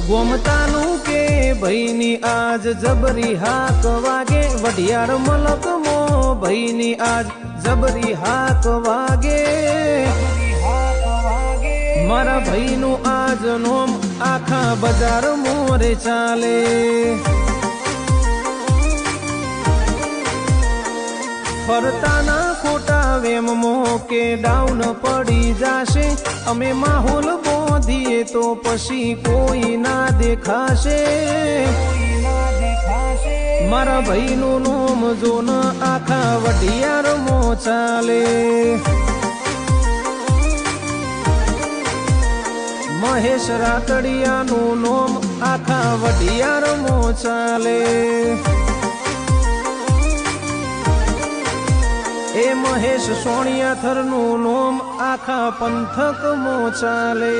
ગોમતાનું કે ભઈની આજ જબરી હાક વાગે, વઢિયાર મલકમો ભઈની આજ જબરી હાક વાગે। મારા ભઈનું આજ નોમ આખા બજાર મોરે ચાલે। ફરતાના ખોટા વેમમો કે ડાઉન પડી જાશે, અમે માહોલ બોધીએ તો પછી કોઈ ના દેખાશે। મારા ભાઈનું નોમ જોન આખા વઢિયાર મો ચાલે। મહેશ રાતડિયાનું નોમ આખા વઢિયાર મો ચાલે। એ મહેશ સોણિયાથરનું નોમ આખા પંથક મો ચાલે।